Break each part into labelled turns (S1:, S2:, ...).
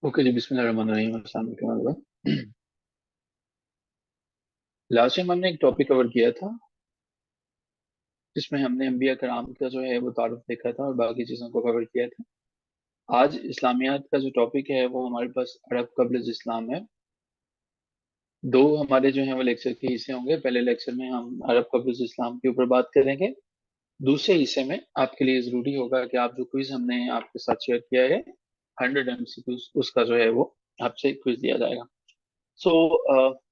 S1: Okay जी, बिस्मिल्लाहिर्रहमानिर्रहीम। अस्सलाम वालेकुम। लास्ट टाइम हमने एक टॉपिक कवर किया था जिसमें हमने अंबिया कराम का जो है वो तारुफ देखा था और बाकी चीज़ों को कवर किया था। आज इस्लामियात का जो टॉपिक है वो हमारे पास अरब कब्ल इस्लाम है। दो हमारे जो है वो लेक्चर के हिस्से होंगे। पहले लेक्चर में हम अरब कब्ल इस्लाम के ऊपर बात करेंगे। दूसरे हिस्से में आपके लिए जरूरी होगा कि आप जो क्विज हमने आपके साथ शेयर किया है 100 MCQ, उसका जो है वो आपसे क्विज दिया जाएगा। So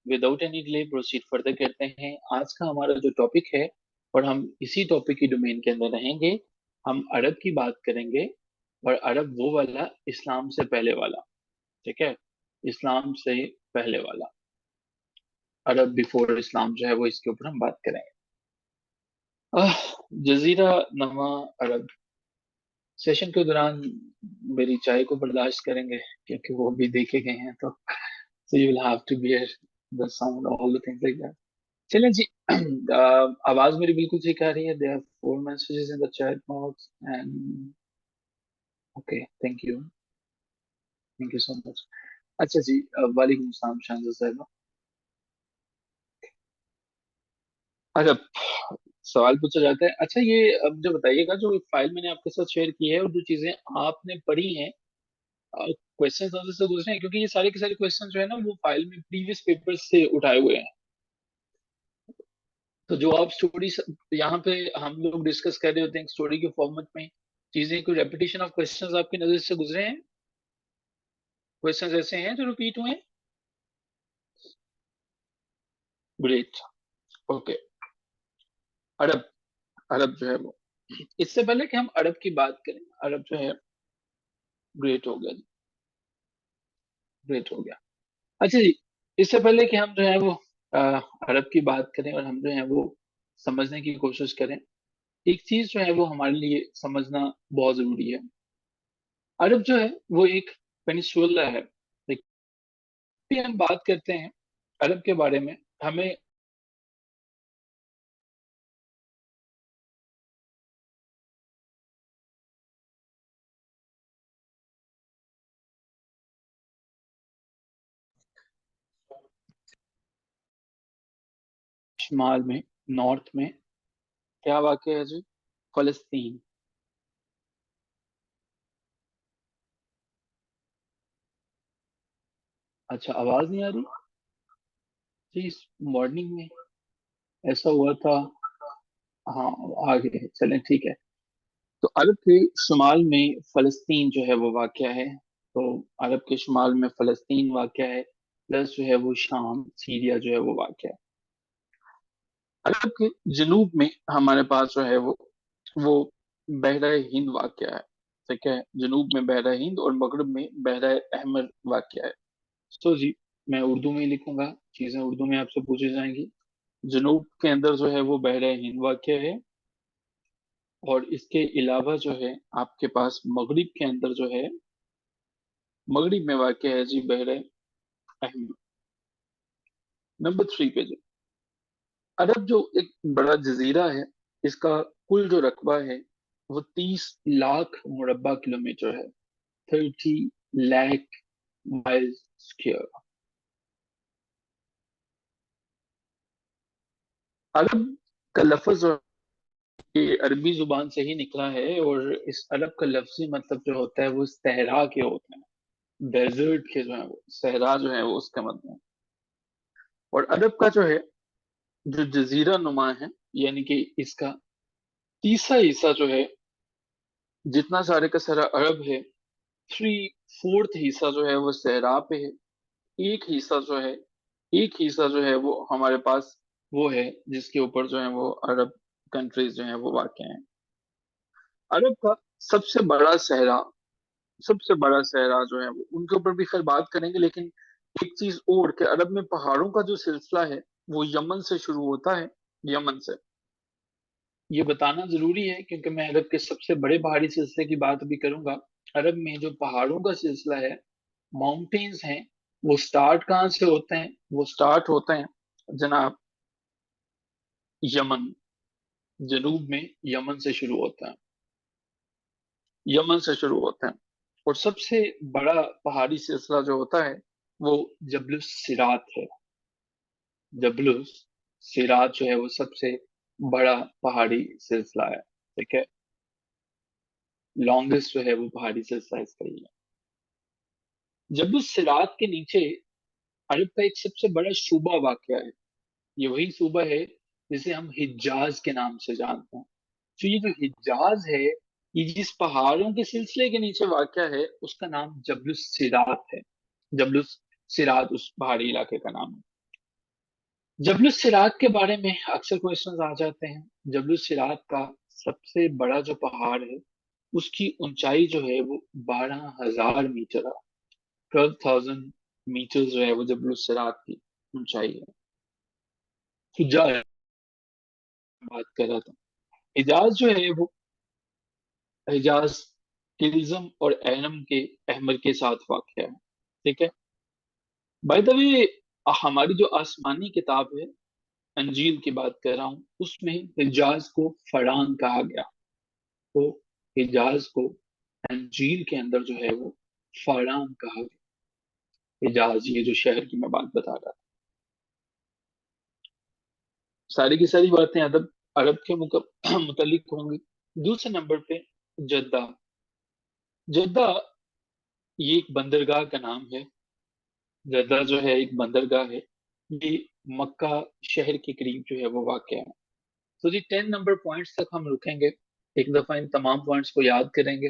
S1: without any delay proceed further करते हैं। आज का हमारा जो टॉपिक है और हम इसी टॉपिक की डोमेन के अंदर रहेंगे। हम अरब की बात करेंगे और अरब वो वाला इस्लाम से पहले वाला। ठीक है, इस्लाम से पहले वाला अरब बिफोर इस्लाम जो है वो इसके ऊपर हम बात करेंगे। आह, जजीरा नमा अरब सेशन के दौरान मेरी चाय को बर्दाश्त करेंगे क्योंकि वो भी देखे गए हैं, तो so you will have to bear the sound, all the things like that. चलें जी। आवाज मेरी बिल्कुल ठीक आ रही है। There are 4 messages in the chat box and okay, thank you so much. अच्छा जी, वालेकुम सलाम शानज़ साहिबा। अच्छा, सवाल पूछा जाता है। अच्छा, ये अब जो बताइएगा, जो फाइल मैंने आपके साथ शेयर की है और जो चीजें आपने पढ़ी हैं, क्वेश्चन आंसर से गुजरे हैं, क्योंकि ये सारे के सारे क्वेश्चन जो है ना वो फाइल में प्रीवियस पेपर से उठाए हुए हैं। तो जो आप स्टोरी यहाँ पे हम लोग डिस्कस कर रहे होते हैं स्टोरी के फॉर्मेट में, चीजें कोई रेपिटेशन ऑफ क्वेश्चंस आपकी नजर से गुजरे हैं? क्वेश्चंस ऐसे हैं जो रिपीट हुए हैं? ग्रेट। ओके। अरब, अरब जो है वो, इससे पहले कि हम अरब की बात करें, अरब जो है, ग्रेट हो गया जी, ग्रेट हो गया। अच्छा जी, इससे पहले कि हम जो है वो अ, अरब की बात करें और हम जो है वो समझने की कोशिश करें, एक चीज जो है वो हमारे लिए समझना बहुत जरूरी है। अरब जो है वो एक पेनिसुला है। भी हम बात करते हैं अरब के बारे में, हमें शुमाल में, नॉर्थ में क्या वाक़ है जी? फलस्तीन। अच्छा, आवाज नहीं आ रही जी? मॉर्निंग में ऐसा हुआ था। हाँ, आ गए, चलें ठीक है। तो अरब के शुमाल में फलस्तीन जो है वो वाक़या है। तो अरब के शुमाल में फलस्तीन वाक़या है, प्लस जो है वो शाम, सीरिया जो है वो वाक़या है। अरब के जनूब में हमारे पास जो है वो बहरा हिंद वाक़या है। ठीक है, जनूब में बहरा हिंद और मगरब में बहरा अहमर वाक़या है। तो जी, मैं उर्दू में ही लिखूंगा, चीजें उर्दू में आपसे पूछी जाएंगी। जनूब के अंदर जो है वो बहरा हिंद वाक़या है और इसके अलावा जो है आपके पास मगरिब के अंदर जो है, मगरिब में वाक़या है जी बहरा अहमर। नंबर 3 पे जी, अरब जो एक बड़ा जजीरा है, इसका कुल जो रकबा है वो 30 लाख मुरब्बा किलोमीटर है। 30 लाख माइल स्क्वायर। अरब का लफ्ज जो ये अरबी जुबान से ही निकला है और इस अरब का लफ्जी मतलब जो होता है वो सहरा के होते हैं। डेजर्ट के जो है वो सहरा जो है वो उसका मतलब है। और अरब का जो है, जो जजीरा नुमा है, यानी कि इसका तीसरा हिस्सा जो है, जितना सारे का सारा अरब है, 3/4 हिस्सा जो है वो सहरा पे है। एक हिस्सा जो है, एक हिस्सा जो है वो हमारे पास वो है जिसके ऊपर जो है वो अरब कंट्रीज जो है वो वाक़ हैं। अरब का सबसे बड़ा सहरा, सबसे बड़ा सहरा जो है वो उनके ऊपर भी खैर बात करेंगे, लेकिन एक चीज और कि अरब में पहाड़ों का जो सिलसिला है वो यमन से शुरू होता है। यमन से, ये बताना जरूरी है क्योंकि मैं अरब के सबसे बड़े पहाड़ी सिलसिले की बात भी करूंगा। अरब में जो पहाड़ों का सिलसिला है, माउंटेन्स हैं, वो स्टार्ट कहाँ से होते हैं? वो स्टार्ट होते हैं जनाब यमन, जनूब में यमन से शुरू होता है। यमन से शुरू होते हैं اور سب سے بڑا پہاڑی سلسلہ جو ہوتا ہے وہ جبل الصراط ہے. جبل الصراط جو ہے وہ سب سے بڑا پہاڑی سلسلہ ہے. ٹھیک ہے، لانگسٹ جو ہے وہ پہاڑی سلسلہ اس کا ہی ہے. جبل الصراط کے نیچے عرب کا ایک سب سے بڑا صوبہ واقع ہے. یہ وہی صوبہ ہے جسے ہم حجاز کے نام سے جانتے ہیں. تو یہ جو حجاز ہے یہ جس پہاڑوں کے سلسلے کے نیچے واقع ہے اس کا نام جبل الصراط ہے. جبل الصراط اس پہاڑی علاقے کا نام ہے. جبل الصراط کے بارے میں اکثر کوشچنز آ جاتے ہیں. جبل الصراط کا سب سے بڑا جو پہاڑ ہے اس کی اونچائی جو ہے وہ 12,000 میٹر ہے. 12,000 میٹر جو ہے وہ جبل الصراط کی اونچائی ہے. حجاز بات کر رہا تھا. حجاز جو ہے وہ حجاز ٹیلزم اور اینم کے احمر کے ساتھ واقع ہے. ٹھیک ہے، بائی دا وے ہماری جو آسمانی کتاب ہے انجیل کی بات کر رہا ہوں اس میں حجاز کو فران کہا گیا. تو حجاز کو انجیل کے اندر جو ہے وہ فران کہا گیا. حجاز یہ جو شہر کی میں بات بتا رہا تھا، ساری کی ساری باتیں ادب عرب کے متعلق ہوں گی. دوسرے نمبر پہ جدہ. جدہ یہ ایک بندرگاہ کا نام ہے. جدہ جو ہے ایک بندرگاہ ہے. یہ مکہ شہر کے قریب جو ہے وہ واقع ہے. تو جی 10 نمبر پوائنٹس تک ہم رکیں گے. ایک دفعہ ان تمام پوائنٹس کو یاد کریں گے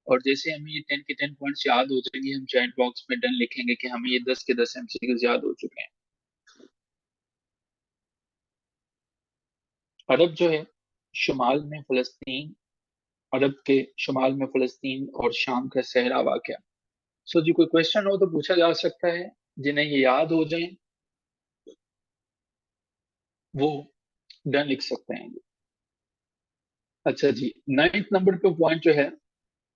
S1: اور جیسے ہمیں یہ 10 کے 10 پوائنٹس یاد ہو جائیں گے ہم چیٹ باکس میں ڈن لکھیں گے کہ ہمیں یہ 10 کے 10 MCQs یاد ہو چکے ہیں. عرب جو ہے شمال میں فلسطین، عرب کے شمال میں فلسطین اور شام کا صحرا واقع. سو جی کوئی کوشچن ہو تو پوچھا جا سکتا ہے. جنہیں یہ یاد ہو جائیں وہ ڈن لکھ سکتے ہیں. اچھا جی 9 نمبر پہ پوائنٹ جو ہے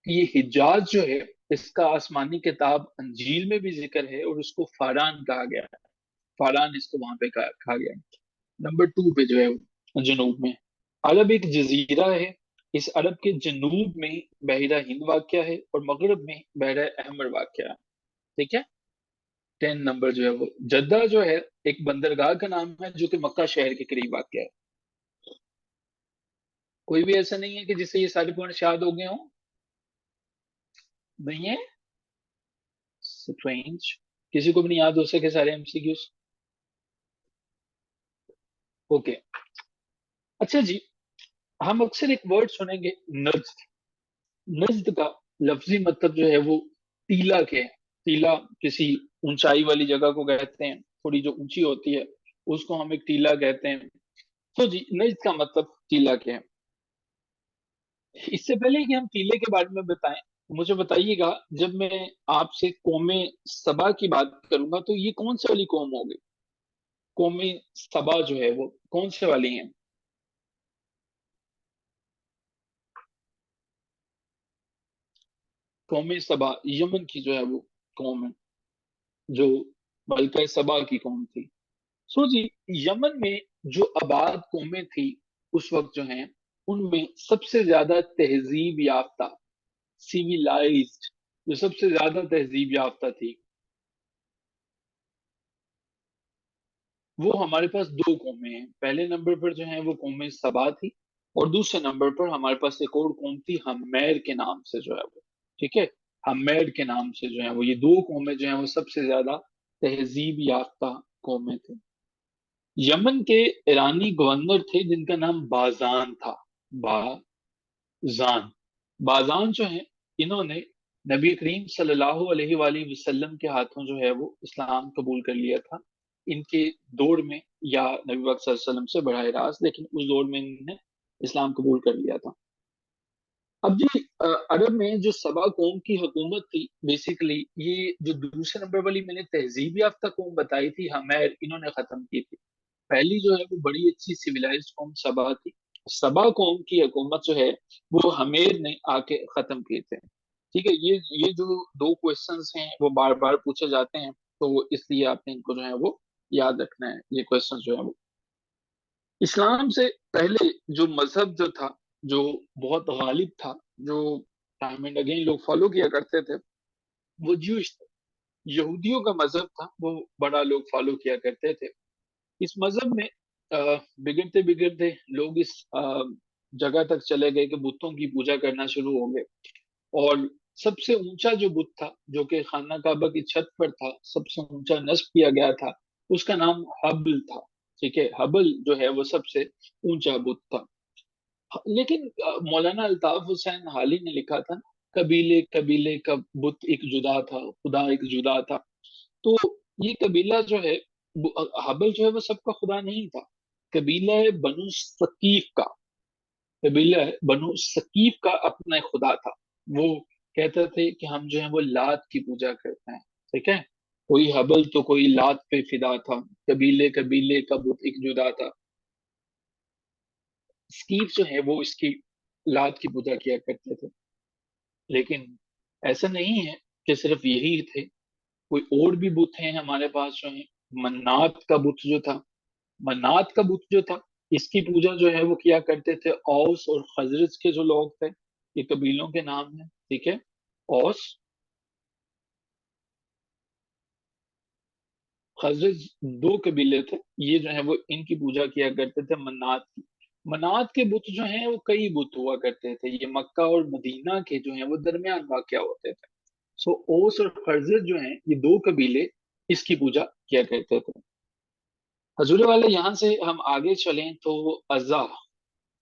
S1: یہ حجاز جو ہے اس کا آسمانی کتاب انجیل میں بھی ذکر ہے اور اس کو فاران کہا گیا ہے. فاران اس کو وہاں پہ کہا گیا ہے. نمبر 2 پہ جو ہے جنوب میں عرب ایک جزیرہ ہے. اس عرب کے جنوب میں بحیرہ ہند واقع ہے اور مغرب میں بحیرہ احمر واقع ہے. ٹھیک ہے، 10 نمبر جو ہے وہ جدہ جو ہے ایک بندرگاہ کا نام ہے جو کہ مکہ شہر کے قریب واقع ہے. کوئی بھی ایسا نہیں ہے کہ جس سے یہ سارے پوائنٹ یاد ہو گئے ہوں؟ نہیں ہے. اسٹرینج، کسی کو بھی نہیں یاد ہو سکے سارے MCQs؟ اوکے. اچھا جی ہم اکثر ایک ورڈ سنیں گے نجد. نجد کا لفظی مطلب جو ہے وہ ٹیلا کے ہے. ٹیلا کسی اونچائی والی جگہ کو کہتے ہیں، تھوڑی جو اونچی ہوتی ہے اس کو ہم ایک ٹیلا کہتے ہیں. تو جی نجد کا مطلب ٹیلا کے ہے. اس سے پہلے کہ ہم ٹیلے کے بارے میں بتائیں مجھے بتائیے گا جب میں آپ سے قوم سبا کی بات کروں گا تو یہ کون سی والی قوم ہوگی؟ قوم سبا جو ہے وہ کون سے والی ہیں؟ قوم سبا یمن کی جو ہے وہ قوم ہے جو ملکہ سبا کی قوم تھی. سو جی یمن میں جو آباد قومیں تھی اس وقت جو ہیں ان میں سب سے زیادہ تہذیب یافتہ سیویلائزڈ جو سب سے زیادہ تہذیب یافتہ تھی وہ ہمارے پاس 2 قومیں ہیں. پہلے نمبر پر جو ہیں وہ قوم سبا تھی اور دوسرے نمبر پر ہمارے پاس ایک اور قوم تھی ہمیر کے نام سے جو ہے وہ. ٹھیک ہے، ہمیر کے نام سے جو ہے وہ یہ 2 قومیں جو ہیں وہ سب سے زیادہ تہذیب یافتہ قومیں تھیں. یمن کے ایرانی گورنر تھے جن کا نام بازان تھا. بازان بازان جو ہیں انہوں نے نبی کریم صلی اللہ علیہ وآلہ وسلم کے ہاتھوں جو ہے وہ اسلام قبول کر لیا تھا. ان کے دور میں یا نبی پاک صلی اللہ علیہ وسلم سے براہ راست لیکن اس دور میں انہوں نے اسلام قبول کر لیا تھا. اب جی عرب میں جو سبا قوم کی حکومت تھی بیسیکلی یہ جو دوسرے نمبر والی میں نے تہذیب یافتہ قوم بتائی تھی ہمیر انہوں نے ختم کی تھی. پہلی جو ہے وہ بڑی اچھی سویلائزڈ قوم سبا تھی. سبا قوم کی حکومت جو ہے وہ ہمیر نے آ کے ختم کیے تھے. ٹھیک ہے، یہ جو 2 کوشچنز ہیں وہ بار بار پوچھے جاتے ہیں تو اس لیے آپ نے ان کو جو ہے وہ یاد رکھنا ہے. یہ کوشچن جو ہے وہ اسلام سے پہلے جو مذہب جو تھا جو بہت غالب تھا جو टाइम एंड अगेन लोग फॉलो किया करते थे, वो ज्यूश थे, यहूदियों का मजहब था, वो बड़ा लोग फॉलो किया करते थे। इस मजहब में बिगड़ते बिगड़ते लोग इस जगह तक चले गए कि बुतों की पूजा करना शुरू हो गए। और सबसे ऊंचा जो बुत था, जो कि खाना काबा की छत पर था, सबसे ऊंचा नस्ब किया गया था, उसका नाम हबल था। ठीक है, हबल जो है वो सबसे ऊंचा बुत था। लेकिन मौलाना अल्ताफ हुसैन हाली ने लिखा था, कबीले कबीले का बुत एक जुदा था, खुदा एक जुदा था। तो ये कबीला जो है, हबल जो है वो सबका खुदा नहीं था। कबीला है बनु सकीफ का, कबीला है बनु सकीफ का अपना एक खुदा था। वो कहते थे कि हम जो है वो लात की पूजा करते हैं। ठीक है, कोई हबल तो कोई लात पे फिदा था, कबीले कबीले का बुत एक जुदा था। स्कीफ जो है वो इसकी लात की पूजा किया करते थे। लेकिन ऐसा नहीं है कि सिर्फ यही थे, कोई और भी बुत हैं हमारे पास जो है। मन्नात का बुत जो था, मन्नात का बुत जो था, इसकी पूजा जो है वो किया करते थे औस और खजरज के जो लोग थे। ये कबीलों के नाम हैं। ठीक है, औस खजरज दो कबीले थे, ये जो है वो इनकी पूजा किया करते थे मन्नात की। मन्नात के बुत जो हैं वो कई बुत हुआ करते थे, ये मक्का और मदीना के जो हैं वो दरमियान वाक़या होते थे। सो ओस और खजरज जो हैं ये दो कबीले इसकी पूजा किया करते थे। हजूर वाले यहाँ से हम आगे चलें तो अजा,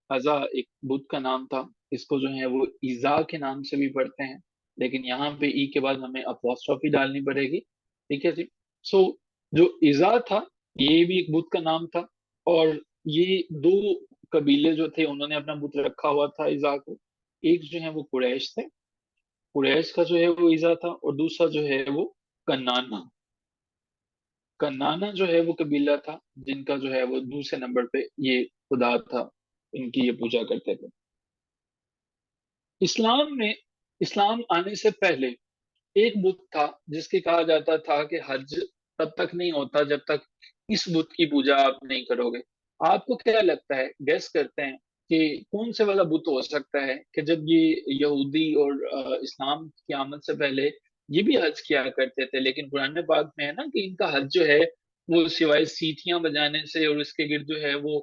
S1: अजा एक बुत का नाम था। इसको जो है वो ईजा के नाम से भी पढ़ते हैं, लेकिन यहाँ पे ई के बाद हमें अपॉस्ट्रोफी डालनी पड़ेगी। ठीक है जी। सो जो ईजा था, ये भी एक बुत का नाम था। और ये दो कबीले जो थे उन्होंने अपना बुत रखा हुआ था ईजा को। एक जो है वो कुरैश थे, कुरैश का जो है वो ईजा था, और दूसरा जो है वो कन्नाना, कन्नाना जो है वो कबीला था, जिनका जो है वो दूसरे नंबर पे ये खुदा था, इनकी ये पूजा करते थे। इस्लाम में, इस्लाम आने से पहले एक बुत था जिसके कहा जाता था कि हज तब तक नहीं होता जब तक इस बुत की पूजा आप नहीं करोगे। आपको क्या लगता है, गैस करते हैं कि कौन से वाला बुत हो सकता है कि जब ये यहूदी और इस्लाम की आमद से पहले ये भी हज किया करते थे, लेकिन कुरान पाक में है ना कि इनका हज जो है वो सिवाय सीटियां बजाने से और इसके गिर्द जो है वो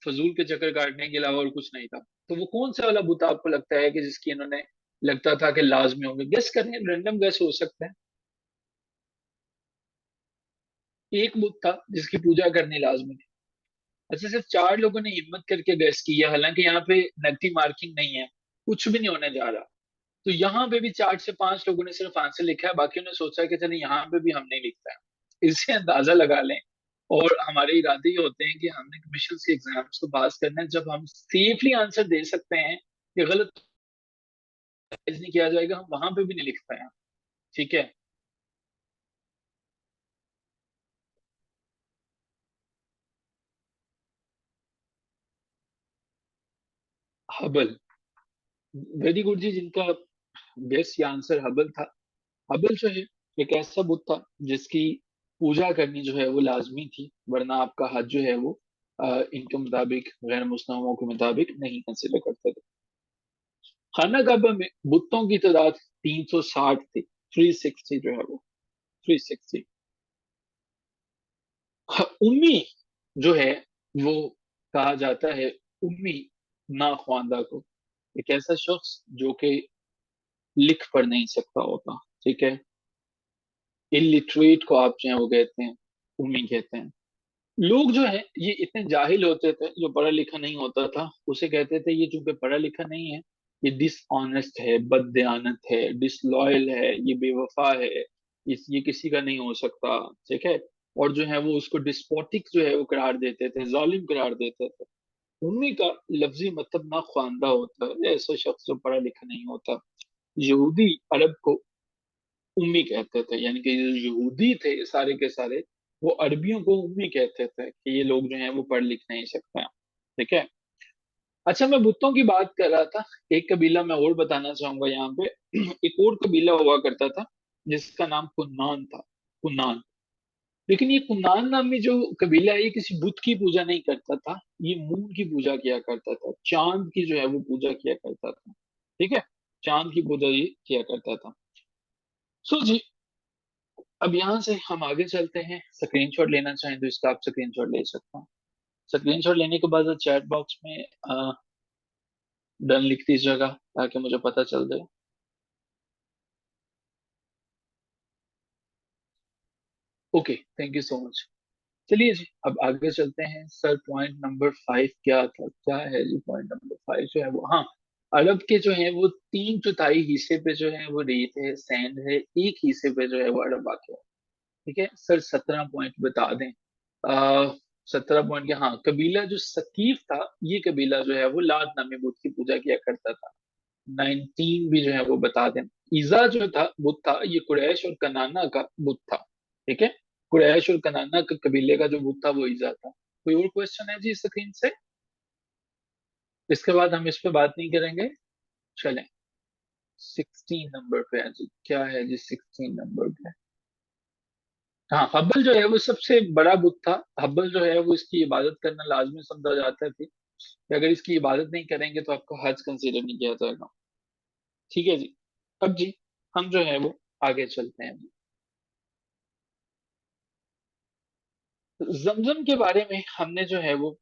S1: फजूल के चक्कर काटने के अलावा और कुछ नहीं था। तो वो कौन सा वाला बुत आपको लगता है कि जिसकी इन्होंने, लगता था कि लाजमी होंगे? गेस करें, रैंडम गेस हो सकता है। एक बुत था जिसकी पूजा करनी लाजमी थी। अच्छा, सिर्फ चार लोगों ने हिम्मत करके गेस की है, हालांकि यहाँ पे नेगेटिव मार्किंग नहीं है, कुछ भी नहीं होने जा रहा। तो यहाँ पे भी चार से पांच लोगों ने सिर्फ आंसर लिखा है, बाकी ने सोचा है कि चलिए यहाँ पे भी हम नहीं लिखता है। इससे अंदाजा लगा लें। और हमारे इरादे ये होते हैं कि हमने कमीशन के एग्जाम्स को पास करना है, जब हम सेफली आंसर दे सकते हैं कि गलत नहीं किया जाएगा, हम वहां पे भी नहीं लिखते हैं। ठीक है। हबल, वेरी गुड जी, जिनका बेस्ट आंसर हबल था। हबल जो है एक ऐसा बुत था जिसकी पूजा करनी जो है वो लाजमी थी, वरना आपका हज जो है वो इनके मुताबिक, गैर मुस्लिमों के मुताबिक नहीं कंसिडर करते थे। खाना काबा में बुतों की तादाद 360 थी, 360 जो है वो, 360। उम्मी जो है वो कहा जाता है, उम्मी ना ख्वानदा को, एक ऐसा शख्स जो कि लिख पढ़ नहीं सकता होता। ठीक है, इलिटरेट को आप जो है वो कहते हैं, उम्मी कहते हैं। लोग जो है ये इतने जाहिल होते थे, जो पढ़ा लिखा नहीं होता था उसे कहते थे ये चूंकि पढ़ा लिखा नहीं है, ये डिसऑनेस्ट है, बददयानत है, डिसलॉयल है, ये बेवफा है, ये किसी का नहीं हो सकता। ठीक है, और जो है वो उसको डिस्पोटिक जो है वो करार देते थे, जालिम करार देते थे। उम्मी का लफ्जी मतलब ना ख्वानदा होता है, ऐसा शख्स जो पढ़ा लिखा नहीं होता। यहूदी अरब को उम्मी कहते थे, यानी कि जो यहूदी थे सारे के सारे, वो अरबियों को उम्मी कहते थे कि ये लोग जो हैं वो पढ़ लिख नहीं सकते हैं। ठीक है। अच्छा, मैं बुतों की बात कर रहा था, एक कबीला मैं और बताना चाहूंगा यहाँ पे। एक और कबीला हुआ करता था जिसका नाम कुन्नान था, कुन्नान। लेकिन ये कुन्नान नामी जो कबीला है ये किसी बुत की पूजा नहीं करता था, ये मून की पूजा किया करता था, चांद की जो है वो पूजा किया करता था। ठीक है। चांद की पूजा ये किया करता था। सो जी, अब यहाँ से हम आगे चलते हैं। स्क्रीनशॉट लेना चाहें तो इसका आप स्क्रीनशॉट ले सकते हैं। स्क्रीनशॉट लेने के बाद चैट बॉक्स में डन लिख दीजिएगा ताकि मुझे पता चल जाए। Okay, thank you so much. चलिए जी, अब आगे चलते हैं। सर पॉइंट नंबर 5 क्या था, क्या है जी? पॉइंट नंबर 5 जो है वो, हाँ, अरब के जो है वो 3/4 हिस्से पे जो है वो रेत है, सैंड है, एक हिस्से पे जो है वो अरब वाक़ है। ठीक है सर, 17 पॉइंट बता दें। आ, 17 पॉइंट के, हाँ, कबीला जो सकीफ था, ये कबीला जो है वो लात नामी बुत की पूजा किया करता था। 19 भी जो है वो बता दें। ईजा जो था बुत था, ये कुरैश और कनाना का बुत था। ठीक है, कुरैश और कनाना के कबीले का जो बुत था वो ईजा था। कोई और क्वेश्चन है जी स्क्रीन से? इसके बाद हम इस पे बात नहीं करेंगे। चलें, 16 नंबर पे है जी। क्या है जी 16 नंबर पे? हाँ, हब्बल जो है वो सबसे बड़ा बुत था। हब्बल जो है वो, इसकी इबादत करना लाजमी समझा जाता थी कि अगर इसकी इबादत नहीं करेंगे तो आपको हज कंसीडर नहीं किया जाएगा। ठीक है जी। अब जी, हम जो है वो आगे चलते हैं। जमजम के बारे में हमने जो है वो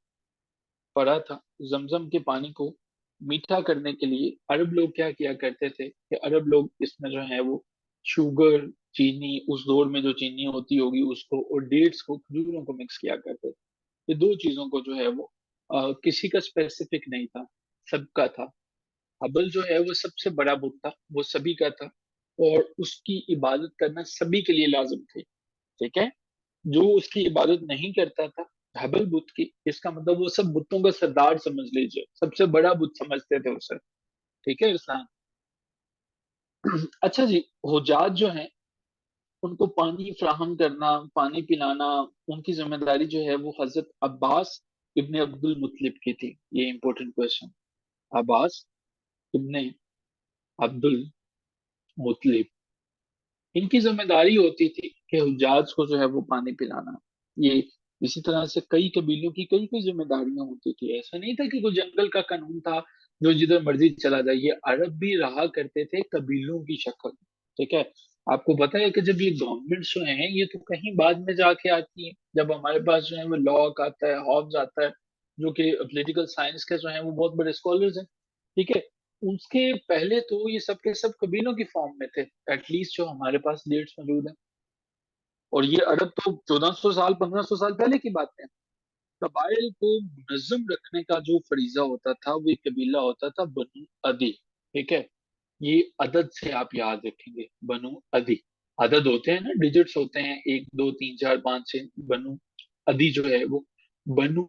S1: पढ़ा था। जमजम के पानी को मीठा करने के लिए अरब लोग क्या किया करते थे कि अरब लोग इसमें जो है वो शुगर, चीनी, उस दौर में जो चीनी होती होगी उसको, और डेट्स को, खजूरों को मिक्स किया करते थे। ये दो चीजों को जो है वो किसी का स्पेसिफिक नहीं था, सबका था। हबल जो है वो सबसे बड़ा बुत था, वो सभी का था, और उसकी इबादत करना सभी के लिए लाजिम थी। ठीक है, जो उसकी इबादत नहीं करता था हबल बुत की, इसका मतलब वो सब बुतों का सरदार समझ लीजिए, सबसे बड़ा बुत समझते थे उसे। ठीक है इरफान? अच्छा जी, हुजाज जो है उनको पानी फ्राहम करना, पानी पिलाना, उनकी जिम्मेदारी जो है वो हजरत अब्बास इब्ने अब्दुल मुत्तलिब की थी। ये इंपॉर्टेंट क्वेश्चन। अब्बास इब्ने अब्दुल मुत्तलिब, इनकी जिम्मेदारी होती थी कि हुज्जाज को जो है वो पानी पिलाना। ये इसी तरह से कई कबीलों की कई कई जिम्मेदारियां होती थी। ऐसा नहीं था कि कोई जंगल का कानून था जो जिधर मर्जी चला जाए। ये अरब भी रहा करते थे कबीलों की शक्ल। ठीक है, आपको पता है कि जब ये गवर्नमेंट जो है ये तो कहीं बाद में जाके आती है। जब हमारे पास जो है वो लॉ आता है, हॉब्स आता है, जो कि पॉलिटिकल साइंस के जो है वो बहुत बड़े स्कॉलर्स हैं। ठीक है, उसके पहले तो ये सब के सब कबीलों की फॉर्म में थे, एटलीस्ट जो हमारे पास डेट्स मौजूद हैं। और ये अरब तो 1400 साल 1500 साल पहले की बात है। कबाइल को मुनज्जम रखने का जो फरीजा होता था वो एक कबीला होता था बनु अदी। ठीक है, ये अदद से आप याद रखेंगे, बनु अदी। अदद होते हैं ना, डिजिट्स होते हैं, 1 2 3 4 5 6। बनु अदी जो है वो, बनु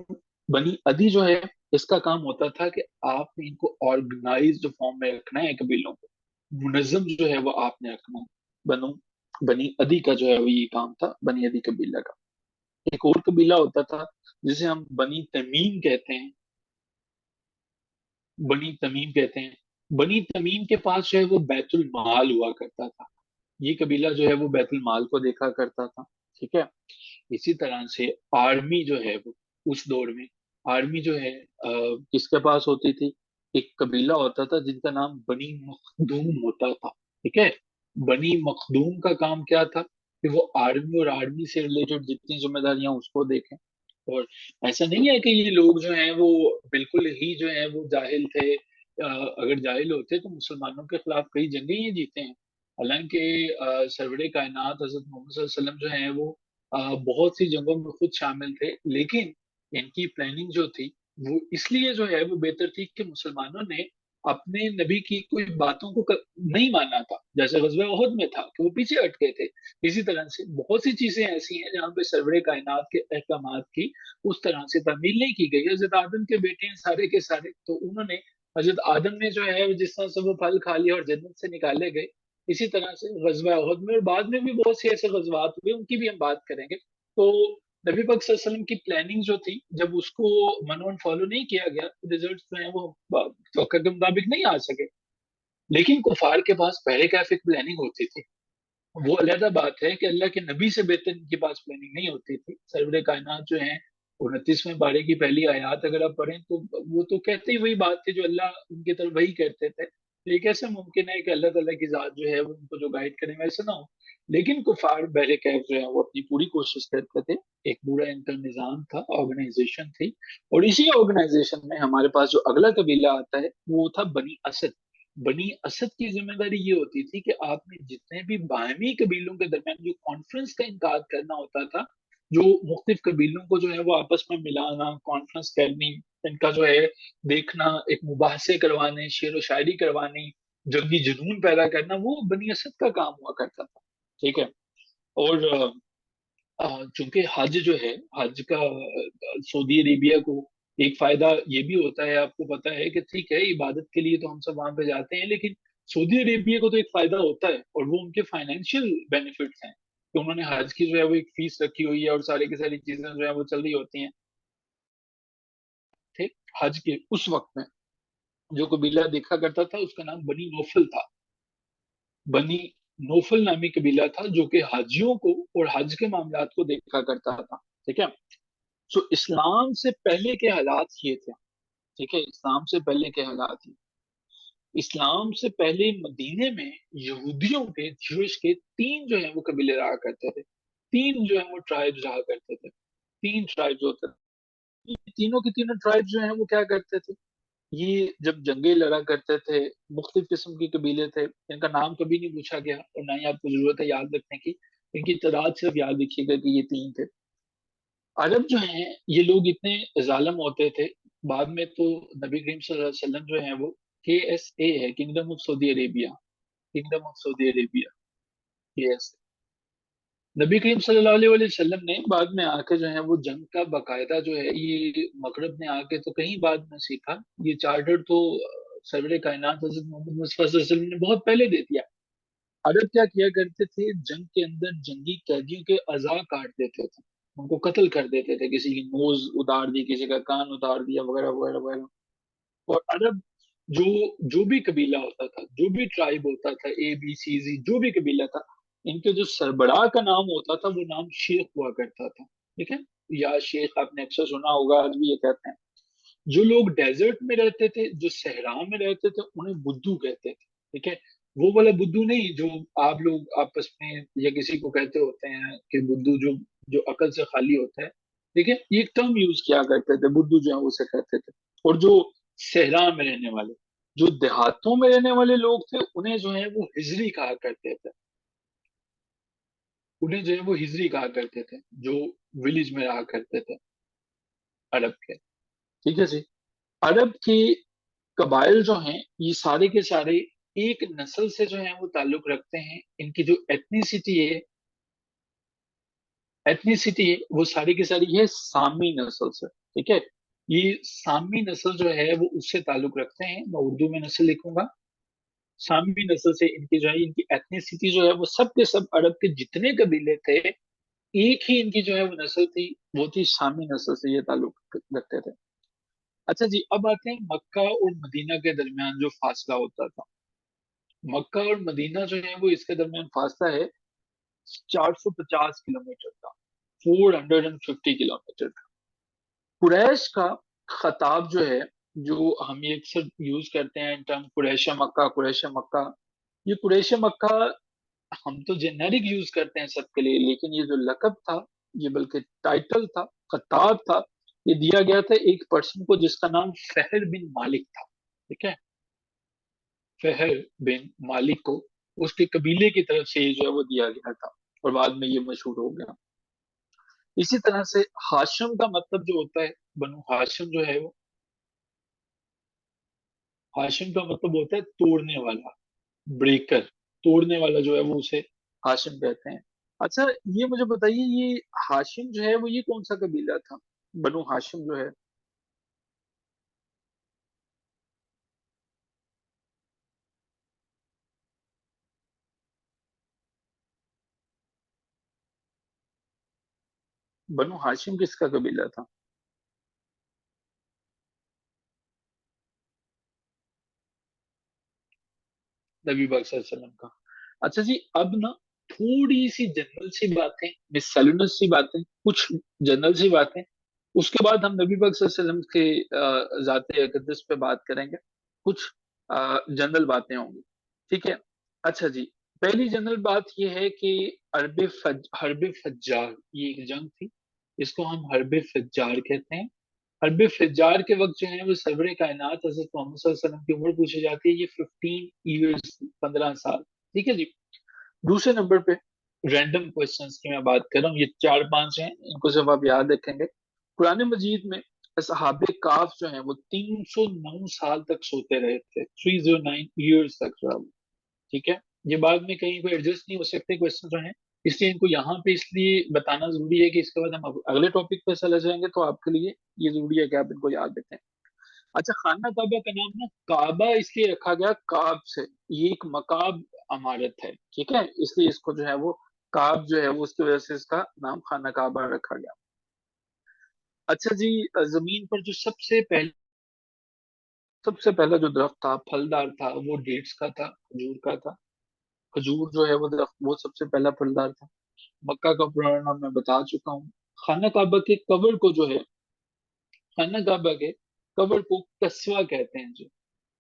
S1: बनी अदी जो है, इसका काम होता था कि आपने इनको ऑर्गेनाइज्ड फॉर्म में रखना है कबीलों को, मुनज्जम जो है वो आपने रखना है। बनु बनी अदी का जो है वो ये काम था, बनी अदी कबीला का। एक और कबीला होता था जिसे हम बनी तमीम कहते हैं। बनी तमीम कहते हैं। बनी तमीम के पास जो है वो बैतुल माल हुआ करता था। ये कबीला जो है वो बैतुल माल को देखा करता था। ठीक है, इसी तरह से आर्मी जो है वो, उस दौर में आर्मी जो है किसके पास होती थी? एक कबीला होता था जिनका नाम बनी मखदूम होता था। ठीक है, बनी मखदूम का काम क्या था कि वो आर्मी और आर्मी से रिलेटेड जितनी जिम्मेदारियां उसको देखें। और ऐसा नहीं है कि ये लोग जो हैं वो बिल्कुल ही जो है वो जाहिल थे। अगर जाहिल होते तो मुसलमानों के खिलाफ कई जंगें ये जीते हैं। हालांकि सरवरे कायनात हजरत मोहम्मद सल्लल्लाहु अलैहि वसल्लम जो हैं वो बहुत सी जंगों में खुद शामिल थे, लेकिन इनकी प्लानिंग जो थी वो इसलिए जो है वो बेहतर थी कि मुसलमानों ने अपने नबी की कोई बातों को नहीं माना था। जैसे गज़वा उहद में था कि वो पीछे हट गए थे। इसी तरह से बहुत सी चीजें ऐसी हैं जहाँ पे सरवरे कायनात के अहकामात की उस तरह से तामील नहीं की गई। हजरत आदम के बेटे हैं सारे के सारे, तो उन्होंने, हजरत आदम ने जो है जिस तरह से वो फल खा लिया और जन्नत से निकाले गए, इसी तरह से गजवा उहद में और बाद में भी बहुत से ऐसे गजवात हुए, उनकी भी हम बात करेंगे। तो नबी पाक सल्लल्लाहु अलैहि वसल्लम की प्लानिंग जो थी, जब उसको मनोन फॉलो नहीं किया गया, रिजल्ट जो है वो तवक्को के मुताबिक नहीं आ सके। लेकिन कुफार के पास पहले कैसे प्लानिंग होती थी, वो अलहदा बात है कि अल्लाह के नबी से बेहतर इनके पास प्लानिंग नहीं होती थी। सरवरे कायनात जो है, 29वें पारे की पहली आयत अगर आप पढ़ें तो वो तो कहते ही वही बात थी जो अल्लाह उनकी तरफ वही करते थे। یہ کیسے ممکن ہے کہ اللہ تعالیٰ کی ذات جو ہے وہ ان کو جو گائیڈ کرے ویسے نہ ہو؟ لیکن کفار بہر کیف جو ہے وہ اپنی پوری کوشش کرتے تھے. ایک پورا ان کا نظام تھا، آرگنائزیشن تھی. اور اسی آرگنائزیشن میں ہمارے پاس جو اگلا قبیلہ آتا ہے وہ تھا بنی اسد. بنی اسد کی ذمہ داری یہ ہوتی تھی کہ آپ نے جتنے بھی باہمی قبیلوں کے درمیان جو کانفرنس کا انعقاد کرنا ہوتا تھا، جو مختلف قبیلوں کو جو ہے وہ آپس میں ملانا، کانفرنس کرنی، ان کا جو ہے دیکھنا، ایک مباحثے کروانے، شعر و شاعری کروانی، جنگی جنون پیدا کرنا، وہ بنی اسد کا کام ہوا کرتا تھا. ٹھیک ہے. اور چونکہ حج جو ہے، حج کا سعودی عربیہ کو ایک فائدہ یہ بھی ہوتا ہے، آپ کو پتا ہے کہ ٹھیک ہے عبادت کے لیے تو ہم سب وہاں پہ جاتے ہیں، لیکن سعودی عربیہ کو تو ایک فائدہ ہوتا ہے، اور وہ ان کے فائنینشیل بینیفٹس ہیں کہ انہوں نے حج کی جو ہے وہ ایک فیس رکھی ہوئی ہے، اور ساری کی ساری چیزیں جو ہے وہ چل رہی ہوتی ہیں. ٹھیک. حج کے اس وقت میں جو قبیلہ دیکھا کرتا تھا اس کا نام بنی نوفل تھا. بنی نوفل نامی قبیلہ تھا جو کہ حاجیوں کو اور حج کے معاملات کو دیکھا کرتا تھا. ٹھیک ہے. سو اسلام سے پہلے کے حالات یہ تھے. ٹھیک ہے. اسلام سے پہلے کے حالات یہ. اسلام سے پہلے مدینے میں یہودیوں کے، جوش کے تین جو ہیں وہ قبیلے رہا کرتے تھے. تین جو ہیں وہ ٹرائبز رہا کرتے تھے. تین ٹرائبز ہوتے تھے. تینوں کی تینوں ٹرائبز جو ہیں وہ کیا کرتے تھے، یہ جب جنگیں لڑا کرتے تھے، مختلف قسم کے قبیلے تھے. ان کا نام کبھی نہیں پوچھا گیا اور نہ ہی آپ کو ضرورت ہے یاد رکھنے کی. ان کی تعداد صرف یاد رکھیے گا کہ یہ تین تھے. عرب جو ہیں یہ لوگ اتنے ظالم ہوتے تھے. بعد میں تو نبی کریم صلی اللہ علیہ وسلم جو ہیں وہ KSA ہے، kingdom of Saudi Arabia. Kingdom of Saudi Arabia KSA. نبی کریم صلی اللہ علیہ وسلم نے بعد میں آ کے جو ہے وہ جنگ کا باقاعدہ جو ہے یہ مغرب میں آ کے تو کہیں بعد میں سیکھا. یہ چارٹر تو سرور کائنات حضرت محمد مصطفیٰ صلی اللہ علیہ وسلم نے بہت پہلے دے دیا. عرب کیا کیا کرتے تھے، جنگ کے اندر جنگی قیدیوں کے اعضاء کاٹ دیتے تھے، ان کو قتل کر دیتے تھے. کسی کی نوز اتار دی، کسی کا کان اتار دیا، وغیرہ وغیرہ وغیرہ. اور عرب جو جو بھی قبیلہ ہوتا تھا، جو بھی ٹرائب ہوتا تھا، ABCZ جو بھی قبیلہ تھا، ان کے جو سربراہ کا نام ہوتا تھا وہ نام شیخ ہوا کرتا تھا. ٹھیک ہے. یا شیخ آپ نے اکثر سنا ہوگا، آج بھی یہ کہتے ہیں. جو لوگ ڈیزرٹ میں رہتے تھے، جو صحرا میں رہتے تھے، انہیں بدو کہتے تھے. ٹھیک ہے. وہ والا بدو نہیں جو آپ لوگ آپس میں یا کسی کو کہتے ہوتے ہیں کہ بدو جو عقل سے خالی ہوتا ہے. ٹھیک ہے. یہ ایک ٹرم یوز کیا کرتے تھے، بدو جو ہے اسے کہتے تھے. اور جو صحرا میں رہنے والے، جو دیہاتوں میں رہنے والے لوگ تھے، انہیں جو ہے وہ ہجری کہا کرتے تھے. انہیں جو ہے وہ ہجری کہا کرتے تھے، جو ولیج میں رہا کرتے تھے عرب کے. ٹھیک ہے جی. عرب کی قبائل جو ہیں یہ سارے کے سارے ایک نسل سے جو ہیں وہ تعلق رکھتے ہیں. ان کی جو ایتنیسٹی ہے وہ ساری کی ساری ہے سامی نسل سے. ٹھیک ہے. یہ سامی نسل جو ہے وہ اس سے تعلق رکھتے ہیں. میں اردو میں نسل لکھوں گا. سامی نسل سے ان کی جو ہے، ان کی ایتنیسٹی جو ہے وہ سب کے سب عرب کے جتنے قبیلے تھے، ایک ہی ان کی جو ہے وہ نسل تھی، وہ تھی سامی نسل سے یہ تعلق رکھتے تھے. اچھا جی. اب آتے ہیں مکہ اور مدینہ کے درمیان جو فاصلہ ہوتا تھا. مکہ اور مدینہ جو ہے وہ اس کے درمیان فاصلہ ہے 450 کلومیٹر کا، 450 کلومیٹر کا. قریش کا خطاب جو ہے، جو ہم یہ اکثر یوز کرتے ہیں ٹرم قریش مکہ، قریش مکہ. یہ قریش مکہ ہم تو جنرک یوز کرتے ہیں سب کے لیے، لیکن یہ جو لقب تھا، یہ بلکہ ٹائٹل تھا، خطاب تھا، یہ دیا گیا تھا ایک پرسن کو جس کا نام فہر بن مالک تھا. ٹھیک ہے. فہر بن مالک کو اس کے قبیلے کی طرف سے یہ جو ہے وہ دیا گیا تھا، اور بعد میں یہ مشہور ہو گیا. اسی طرح سے ہاشم کا مطلب جو ہوتا ہے، بنو ہاشم جو ہے وہ، ہاشم کا مطلب ہوتا ہے توڑنے والا، بریکر. توڑنے والا جو ہے وہ اسے ہاشم کہتے ہیں. اچھا یہ مجھے بتائیے، یہ ہاشم جو ہے وہ یہ کون سا قبیلہ تھا، بنو ہاشم جو ہے؟ بنو ہاشم کس کا قبیلہ تھا؟ نبی پاک صلی اللہ علیہ وسلم کا. اچھا جی. اب نا تھوڑی سی جنرل سی باتیں، مسلنس سی باتیں، کچھ جنرل سی باتیں، اس کے بعد ہم نبی پاک صلی اللہ علیہ وسلم کے ذات اقدس پہ بات کریں گے. کچھ जनरल बातें होंगी, ठीक है। अच्छा जी, पहली जनरल बात ये है कि हर्ब फज्जार, ये एक जंग थी, इसको हम हर्ब फज्जार कहते हैं। हर्ब फज्जार के वक्त जो है वो सरवरे कायनात हजरत मोहम्मद सल्लल्लाहु अलैहि वसल्लम की उम्र पूछी जाती है, ये 15 ईयर्स, 15 साल, ठीक है जी। दूसरे नंबर पे रैंडम क्वेश्चंस की मैं बात कर रहा हूँ, ये 4-5 हैं, इनको जब आप याद रखेंगे। कुरान मजीद में असहाबे काफ जो है वो 309 साल तक सोते रहे थे, 309 ईयर्स तक जो है वो, ठीक है। ये बाद में कहीं को एडजस्ट नहीं हो सकते क्वेश्चन जो है, इसलिए इनको यहाँ पे इसलिए बताना जरूरी है कि इसके बाद हम अगले टॉपिक पे चले जाएंगे, तो आपके लिए ये जरूरी है कि आप इनको याद रखें। अच्छा, खाना काबा का नाम ना काबा इसलिए रखा गया काब से, ये एक मकाब इमारत है, ठीक है, इसलिए इसको जो है वो काब जो है वो उसकी वजह से इसका नाम खाना काबा रखा गया। अच्छा जी, जमीन पर जो सबसे पहला जो दरख्त था फलदार था वो डेट्स का था, खजूर का था। खजूर जो है वो दरख्त वो सबसे पहला फलदार था। मक्का का पुराना नाम मैं बता चुका हूँ। खाना काबा के कबर को जो है, खाना काबा के कबर को कस्वा कहते हैं जी।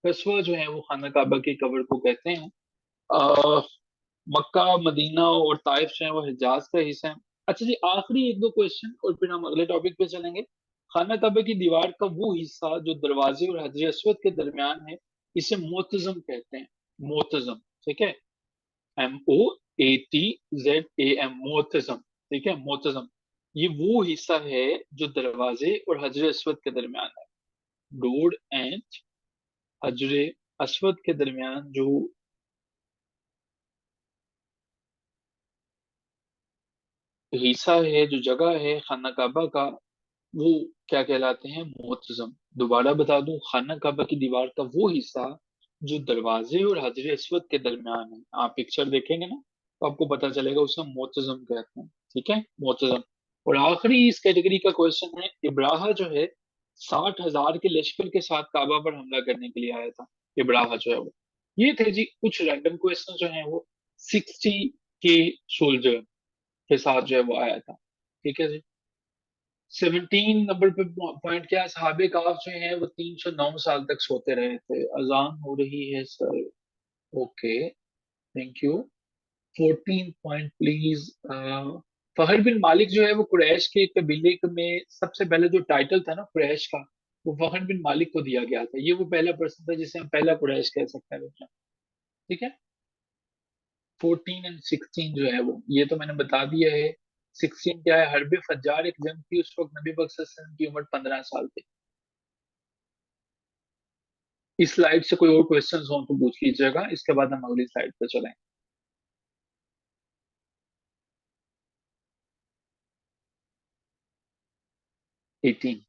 S1: कस्वा जो है वो खाना काबा के कबर को कहते हैं। अ, मक्का, मदीना और ताइफ जो है वो हिजाज का हिस्सा है। अच्छा जी, आखिरी एक दो क्वेश्चन और फिर हम अगले टॉपिक पे चलेंगे। खाना काबा की दीवार का वो हिस्सा जो दरवाजे और हजर अस्वद के दरमियान है, इसे मोतजम कहते हैं। मोतजम, ठीक है, MOATZAM, मोतजम, ठीक है, मोतजम। ये वो हिस्सा है जो दरवाजे और हजर अस्वद के दरमियान है। डोर एंड हजर अस्वद के दरमियान जो हिस्सा है, जो जगह है खाना काबा का, वो क्या कहलाते हैं? मोतजम। दोबारा बता दूं, खाना काबा की दीवार का वो हिस्सा जो दरवाजे और हजर अस्वद के दरमियान है, आप पिक्चर देखेंगे ना तो आपको पता चलेगा उसे मोतजम कहते हैं, ठीक है, मोतजम। और आखिरी इस कैटेगरी का क्वेश्चन है, इब्राहा जो है 60,000 के लश्कर के साथ काबा पर हमला करने के लिए आया था। इब्राहा जो है वो, ये थे जी कुछ रैंडम क्वेश्चन जो है वो 60 के सोल्जर के साथ जो है वो आया था, ठीक है जी। 17 नंबर पे पॉइंट क्या है, सहाबे काफ जो है वो 309 साल तक सोते रहे थे। अजान हो रही है sir, okay, thank you. 14 point please. Fahar बिन मालिक जो है वो कुरैश के कबीले में सबसे पहले जो टाइटल था ना कुरैश का, वो फहर बिन मालिक को दिया गया था। ये वो पहला पर्सन था जिसे हम पहला कुरैश कह सकते हैं बेटा, ठीक है। 14 और 16 जो है वो, ये तो मैंने बता दिया है। 16 क्या है, हरब फज्जार एक जंग थी, उस वक्त नबी पाक सल्लल्लाहु अलैहि वसल्लम की उम्र 15 साल थी। इस स्लाइड से कोई और क्वेश्चंस हो तो पूछ लीजिएगा, इसके बाद हम अगली स्लाइड पे चलें। 18,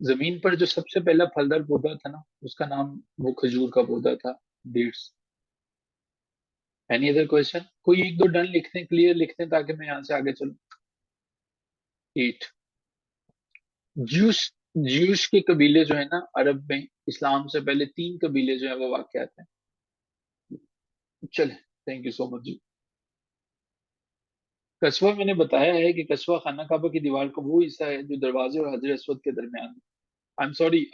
S1: जमीन पर जो सबसे पहला फलदार पौधा था ना, उसका नाम वो खजूर का पौधा था, डेट्स। Any other question? कोई एक दो डन लिखते हैं, क्लियर लिखते हैं, ताकि मैं यहाँ से आगे चलूँ। 8, ज्यूस ज्यूस के कबीले जो है ना अरब में, इस्लाम से पहले 3 कबीले जो है वो वाकयात हैं। चले, थैंक यू सो मच जी। कस्बा मैंने बताया है कि कस्बा खाना काबा की दीवार का वो हिस्सा है जो दरवाजे और हजर अस्वद के दरमियान है। आई एम सॉरी,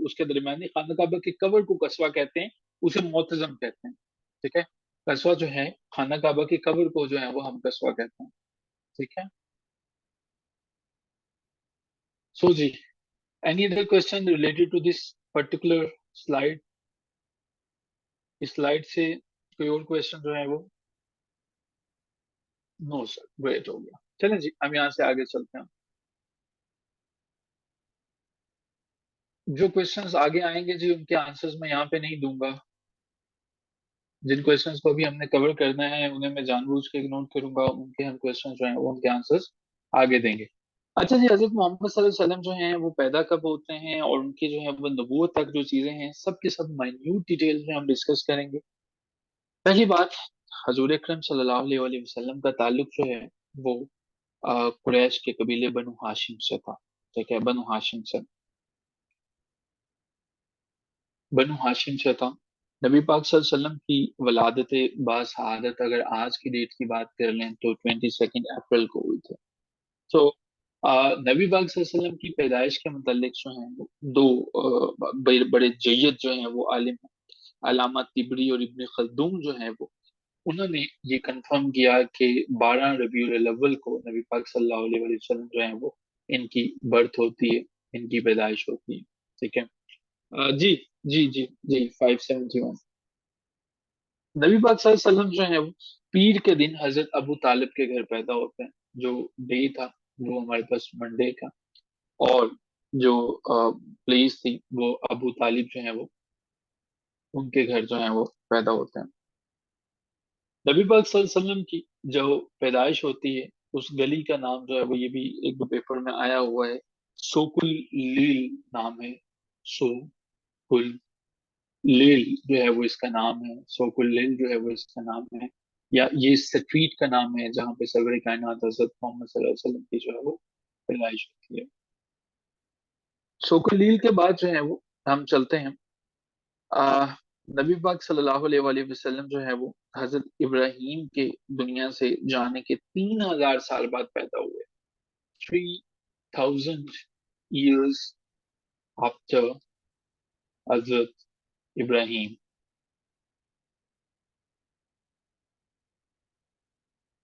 S1: उसके दरमियान नहीं, खाना काबा के कवर को कस्बा कहते हैं, उसे मोतजम कहते हैं, ठीक है। कस्बा जो है, खाना काबा के कवर को जो है वो हम कस्बा कहते हैं, ठीक है। सो जी, any other question related to this particular slide? इस स्लाइड से कोई और क्वेश्चन जो है वो? नो सर, ग्रेट, हो गया। चलें जी, हम यहाँ से आगे चलते हैं। जो क्वेश्चंस आगे आएंगे जी उनके आंसर्स मैं यहाँ पे नहीं दूंगा। जिन क्वेश्चंस को भी हमने कवर करना है उन्हें मैं जानबूझ के इग्नोर करूंगा, उनके हम क्वेश्चंस जो हैं वो उनके आंसर्स आगे देंगे। अच्छा जी, हजरत मोहम्मद सल्लल्लाहु अलैहि वसल्लम जो हैं वो पैदा कब होते हैं और उनकी जो है वो नबूवत तक जो चीजें हैं सब के सब माइन्यूट डिटेल में हम डिस्कस करेंगे। पहली बात, हजूर अकरम सल्लल्लाहु अलैहि वसल्लम का ताल्लुक जो है वो कुरैश के कबीले बनु हाशिम से था, ठीक है, बनु हाशिम से, बनु हाशिम से था। नबी पाक सल्लल्लाहु अलैहि वसल्लम की वलादत बासहादत अगर आज की डेट की बात कर लें तो 22 अप्रैल को हुई थी। तो नबी पाक सल्लल्लाहु अलैहि वसल्लम की पैदाइश के मुतालिक जो हैं वो दो बड़े बड़े जय्यद जो हैं वो आलिम हैं। علامہ طبری اور ابن خلدون جو ہیں وہ انہوں نے یہ کنفرم کیا کہ 12 ربیع الاول کو نبی پاک صلی اللہ علیہ وسلم جو ہیں وہ ان کی برتھ ہوتی ہے، ان کی پیدائش ہوتی ہے. ٹھیک ہے. جی جی جی جی 571. نبی پاک صلی اللہ علیہ وسلم جو ہیں وہ پیر کے دن حضرت ابو طالب کے گھر پیدا ہوتے ہیں. جو ڈے تھا وہ ہمارے پاس منڈے کا، اور جو پلیس تھی وہ ابو طالب جو ہیں وہ ان کے گھر جو ہیں وہ پیدا ہوتے ہیں. نبی پاک صلی اللہ علیہ وسلم کی جو پیدائش ہوتی ہے اس گلی کا نام جو ہے وہ یہ بھی ایک دو پیپر میں آیا ہوا ہے، سوکل لیل نام ہے. سوکل لیل جو ہے وہ اس کا نام ہے، سوکل لیل جو ہے وہ اس کا نام ہے، یا یہ اسٹریٹ کا نام ہے جہاں پہ سرور کائنات حضرت محمد صلی اللہ علیہ وسلم کی جو ہے وہ پیدائش ہوتی ہے. سوکل لیل کے بعد جو ہے وہ ہم چلتے ہیں. نبی پاک صلی اللہ علیہ وآلہ وسلم جو ہے وہ حضرت ابراہیم کے دنیا سے جانے کے 3000 سال بعد پیدا ہوئے. 3000 years after حضرت ابراہیم.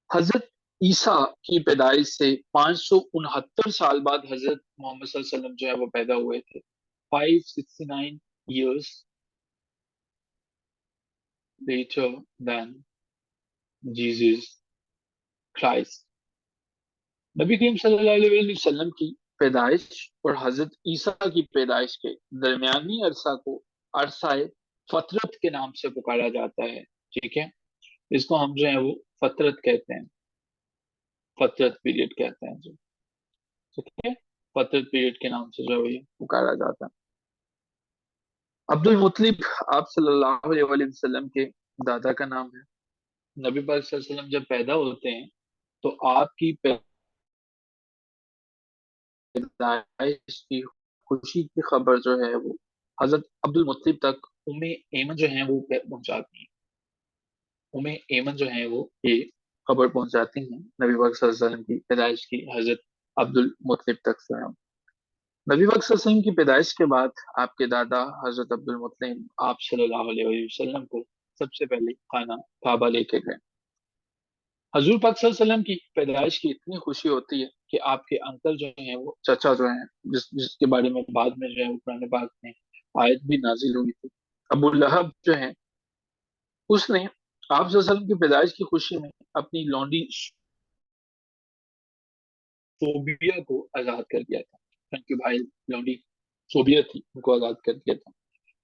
S1: حضرت عیسیٰ کی پیدائش سے 569 سال بعد حضرت محمد صلی اللہ علیہ وسلم جو ہے وہ پیدا ہوئے تھے. 569 years later than Jesus Christ. نبی کریم صلی اللہ علیہ وسلم کی پیدائش اور حضرت عیسیٰ کی پیدائش کے درمیانی عرصہ کو عرصہ فطرت کے نام سے پکارا جاتا ہے. ٹھیک ہے. اس کو ہم جو ہے وہ فطرت کہتے ہیں، فطرت پیریڈ کہتے ہیں. جو ٹھیک ہے، فطرت پیریڈ کے نام سے جو ہے یہ پکارا جاتا ہے. عبد المطلب آپ صلی اللہ علیہ وآلہ وسلم کے دادا کا نام ہے. نبی پاک صلی اللہ علیہ وسلم جب پیدا ہوتے ہیں تو آپ کی پیدائش کی خوشی کی خبر جو ہے وہ حضرت عبد المطلب تک ام ایمن جو ہیں وہ پہنچاتی ہیں. ام ایمن جو ہیں وہ یہ خبر پہنچاتی ہیں نبی پاک صلی اللہ علیہ وسلم کی پیدائش کی حضرت عبد المطلب تک سے. نبی پاک صلی اللہ علیہ وسلم کی پیدائش کے بعد آپ کے دادا حضرت عبد المطلب آپ صلی اللہ علیہ وسلم کو سب سے پہلے خانہ کعبہ لے کے گئے. حضور پاک صلی اللہ علیہ وسلم کی پیدائش کی اتنی خوشی ہوتی ہے کہ آپ کے انکل جو ہیں وہ چچا جو ہیں جس کے بارے میں بعد میں جو ہے قرآن پاک میں آیت بھی نازل ہوئی تھی، ابو لہب جو ہے اس نے آپ صلی اللہ علیہ وسلم کی پیدائش کی خوشی میں اپنی لونڈی صوبیہ کو آزاد کر دیا تھا. ان کے بھائی لونڈی صوبیہ تھی، ان کو آزاد کر دیا تھا.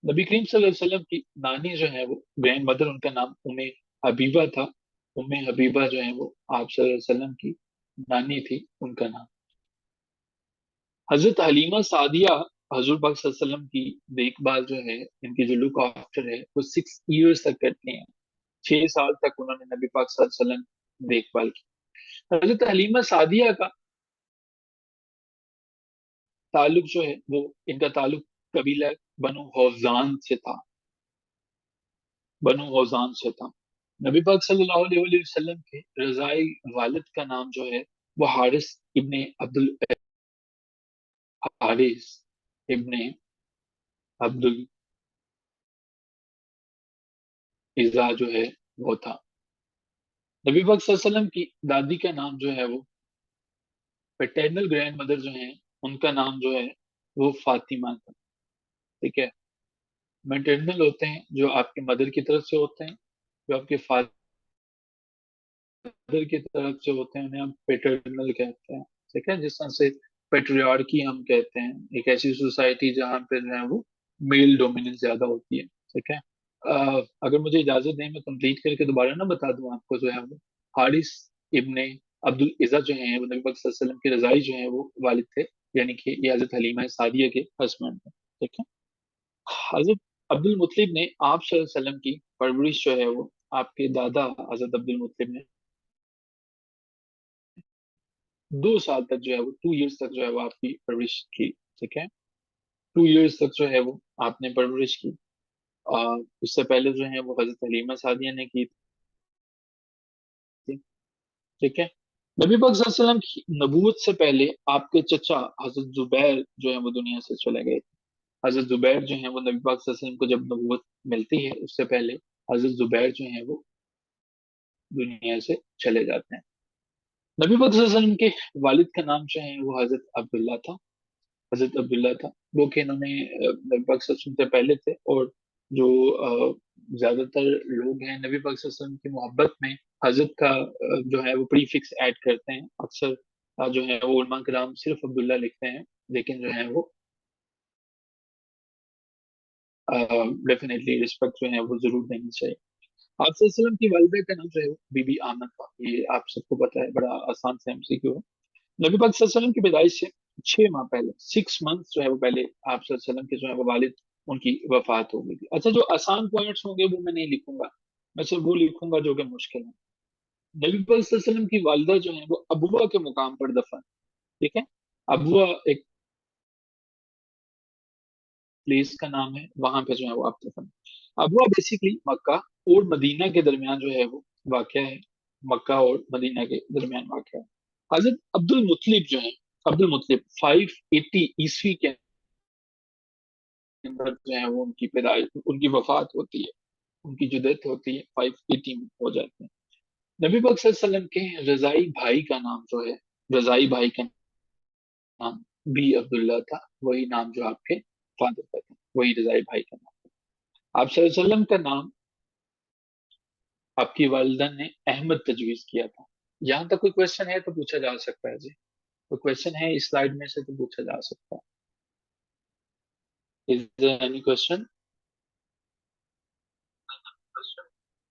S1: نبی کریم صلی اللہ علیہ وسلم کی نانی جو ہے وہ گرینڈ مدر، ان کا نام ام حبیبہ تھا. ام حبیبہ جو ہے وہ آپ صلی اللہ علیہ وسلم کی نانی تھی، ان کا نام. حضرت حلیمہ سعدیہ حضور پاک صلی اللہ علیہ وسلم کی دیکھ بھال جو ہے، ان کی جو لک آفٹر ہے وہ 6 years تک کرتے ہیں. 6 سال تک انہوں نے نبی پاک صلی اللہ علیہ وسلم دیکھ بھال کی. حضرت حلیمہ سعدیہ کا تعلق جو ہے وہ ان کا تعلق قبیلہ بنو حوزان سے تھا. بنو حوزان سے تھا. نبی پاک صلی اللہ علیہ وسلم کے رضائی والد کا نام جو ہے وہ حارث ابن عبد الحارث ابن عبد العزا جو ہے وہ تھا. نبی پاک صلی اللہ علیہ وسلم کی دادی کا نام جو ہے وہ پیٹرنل گرینڈ مدر جو ہیں ان کا نام جو ہے وہ فاطمہ تھا. ٹھیک ہے. میٹرنل ہوتے ہیں جو آپ کے مدر کی طرف سے ہوتے ہیں، جو آپ کے فادر کی طرف سے ہوتے ہیں انہیں ہم پیٹرنل کہتے ہیں. ٹھیک ہے. جس طرح سے پیٹریارکی ہم کہتے ہیں ایک ایسی سوسائٹی جہاں پہ جو ہے وہ میل ڈومیننس زیادہ ہوتی ہے. ٹھیک ہے. اگر مجھے اجازت دیں میں کمپلیٹ کر کے دوبارہ نہ بتا دوں آپ کو جو ہے وہ حارث ابن عبد العزا جو ہیں وہ نبی پاک صلی اللہ علیہ وسلم کے رضائی جو ہیں وہ والد تھے، یعنی کہ یہ حضرت حلیمہ سعدیہ کے ہسبینڈ تھے. ٹھیک ہے. حضرت عبد المطلب نے آپ صلی اللہ علیہ وسلم کی پرورش جو ہے وہ آپ کے دادا حضرت عبد المطلب نے 2 سال تک جو ہے وہ 2 years تک جو ہے وہ آپ کی پرورش کی. ٹھیک ہے. 2 years تک جو ہے وہ آپ نے پرورش کی. اس سے پہلے جو ہے وہ حضرت حلیمہ سعدیہ نے کی تھی. ٹھیک ہے. نبی پاک صلی اللہ علیہ وسلم کی نبوت سے پہلے آپ کے چچا حضرت زبیر جو ہے وہ دنیا سے چلے گئے تھے. हजरत जुबैर जो है वो नबी पाक सल्लल्लाहु अलैहि वसल्लम को जब नबूवत मिलती है उससे पहले हजरत जुबैर जो है वो दुनिया से चले जाते हैं। नबी पाक सल्लल्लाहु अलैहि वसल्लम के वालिद का नाम जो है वो हजरत अब्दुल्ला था। हजरत अब्दुल्ला था वो कि इन्होंने नबी पाक सल्लल्लाहु अलैहि वसल्लम से पहले थे। और जो ज्यादातर लोग हैं नबी पाक सल्लल्लाहु अलैहि वसल्लम की मोहब्बत में हजरत का जो है वो प्रीफिक्स ऐड करते हैं अक्सर। जो है वो उलमा कराम सिर्फ अब्दुल्ला लिखते हैं, लेकिन जो है वो डेफिनेटली रिस्पेक्ट जो है वो जरूर देनी चाहिए। आप सल्लल्लाहु अलैहि वसल्लम की वालिदा का नाम जो है वो बीबी आमना था। ये आप सबको पता है, बड़ा आसान सा एमसीक्यू है। नबी पाक सल्लल्लाहु अलैहि वसल्लम की पैदाइश से 6 माह पहले, 6 मंथ जो है वो पहले आप सल्लल्लाहु अलैहि वसल्लम के जो है वो वालिद उनकी वफात हो गई थी। अच्छा, जो आसान पॉइंट्स होंगे वो मैं नहीं लिखूंगा, मैं सिर्फ वो लिखूंगा जो कि मुश्किल है। नबी पाक सल्लल्लाहु अलैहि वसल्लम की वालिदा जो है वो अबुआ के मुकाम पर दफन। ठीक है, अबुआ एक प्लेस का नाम है, वहां पे जो है वो आप दफन। अबुआ बेसिकली मक्का और मदीना के दरमियान जो है वो वाक़या है। मक्का और मदीना के दरमियान वाक़या है। हजरत अब्दुल मुतलिब जो है, अब्दुल मुतलिब 580 ईस्वी के अंदर जो है वो उनकी पैदाइश, उनकी वफात होती है। उनकी जो डेथ होती है 580 में हो जाते हैं। नबी पाक सल्लल्लाहु अलैहि वसल्लम के रजाई भाई का नाम जो है, रजाई भाई का नाम भी अब्दुल्ला था। वही नाम जो आपके फादर का था, वही रजाई भाई का नाम। आप सल्लल्लाहु अलैहि वसल्लम का नाम आपकी वालिदा ने अहमद तजवीज किया था। यहाँ तक कोई क्वेश्चन है तो पूछा जा सकता है जी। कोई क्वेश्चन है इस स्लाइड में से तो पूछा जा सकता है। Is there any question?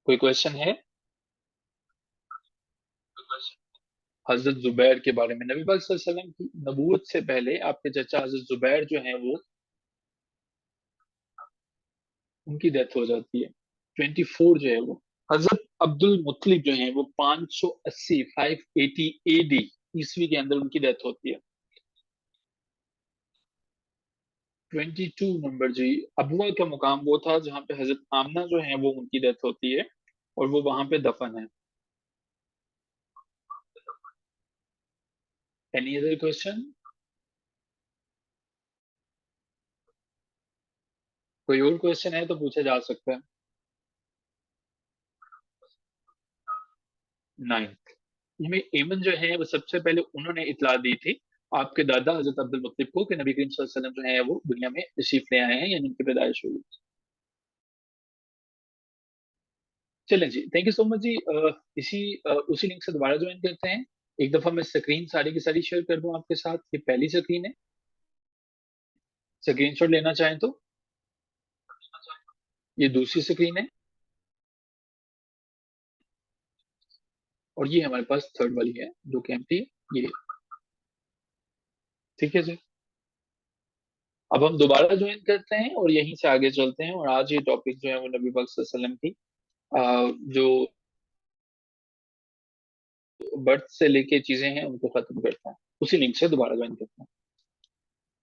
S1: कोई क्वेश्चन है? हजरत जुबैर के बारे में, नबी पाक सल्लल्लाहु अलैहि वसल्लम की नबूवत से पहले आपके चचा हजरत जुबैर जो हैं वो, उनकी डेथ हो जाती है। 24 जो है वो हजरत अब्दुल मुत्तलिब जो हैं वो 580 580 एडी ईस्वी के अंदर उनकी डेथ होती है। 22 नंबर जी, अबुआ का मुकाम वो था जहाँ पे हजरत आमना जो है वो उनकी डेथ होती है और वो वहां पे दफन है। Any other question? कोई और क्वेश्चन है तो पूछा जा सकता है। 9th, इनमें एमन जो है वो सबसे पहले उन्होंने इतला दी थी आपके दादा हजरत अब्दुल मुत्तलिब को कि नबी करीम सल्लल्लाहु अलैहि वसल्लम जो है वो दुनिया में तशरीफ ले आए हैं, यानी उनकी पैदाइश हुई। चलें जी, थैंक यू सो मच जी। उसी लिंक से दोबारा ज्वाइन करते हैं। एक दफा मैं स्क्रीन सारी की सारी शेयर कर दूं आपके साथ। ये पहली स्क्रीन है, स्क्रीनशॉट लेना चाहें तो। ये दूसरी स्क्रीन है और ये हमारे पास थर्ड वाली है जो कि एम्प्टी है। ये ठीक है जी। अब हम दोबारा ज्वाइन करते हैं और यहीं से आगे चलते हैं, और आज ये टॉपिक जो है वो नबी पाक सल्लल्लाहु अलैहि वसल्लम की जो बर्थ से लेके चीजें हैं उनको खत्म करता है। उसी लिंक से दोबारा ज्वाइन करते हैं।